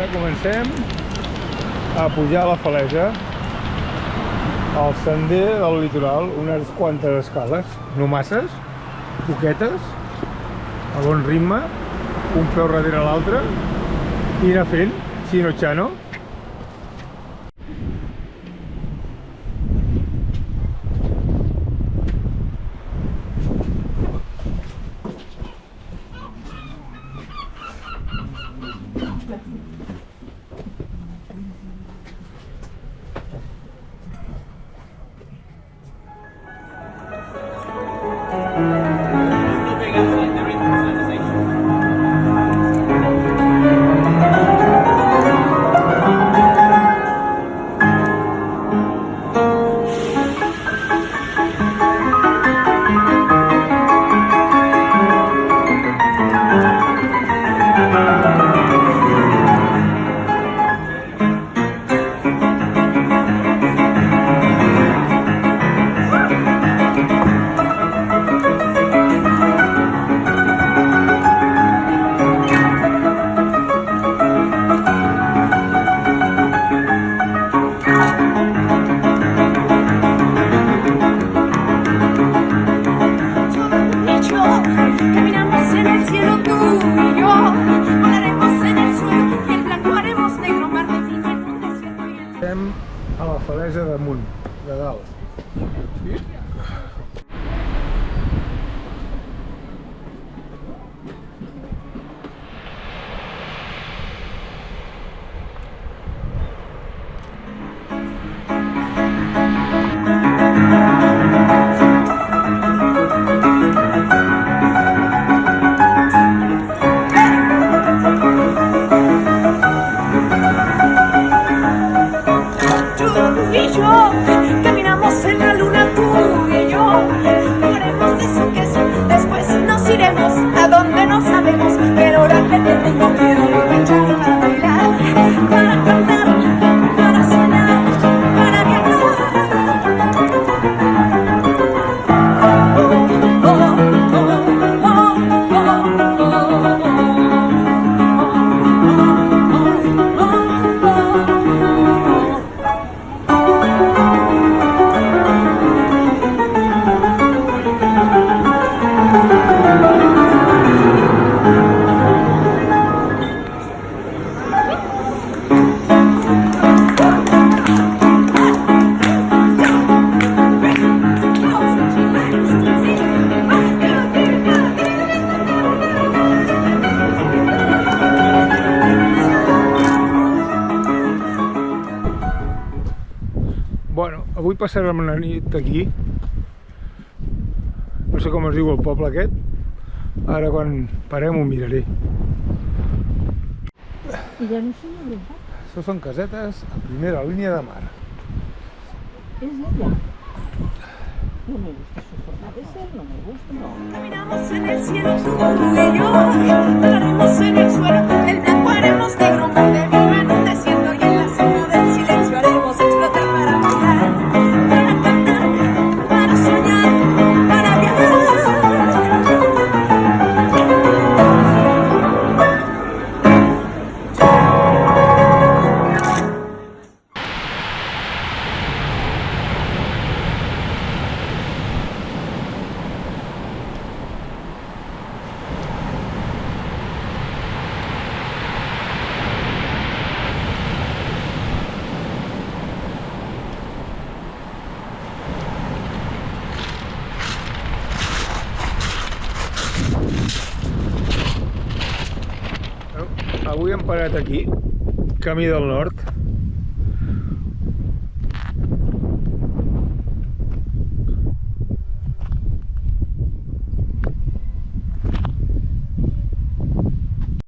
Ara comencem a pujar la Faleja, al sender del litoral, unes quantes escales, no masses, poquetes, a bon ritme, un peu darrere l'altre, i anar fent, xino xano. Estem a la Faleja damunt, de dalt. Sí? Caminamos en la luna, tú y yo. Comeremos de su queso, después nos iremos a donde no sabemos. Pero ahora que te tengo, quiero aprovechar para bailar, para cantar, para soñar, para viajar. Bueno, avui passarem una nit aquí. No sé com es diu el poble aquest. Ara quan parem ho miraré. Y ya no sé la verdad. Això són casetes a primera línia de mar. Es ella. No me gusta su forma de ser, no me gusta, no. Caminamos en el cielo, tú y yo. Hablaremos en el suelo, el blanco haremos negro. Donde viva en un desierto y en la cima del silencio haremos explotar para bailar, para cantar, para soñar, para viajar. Avui hem parat aquí, camí del nord.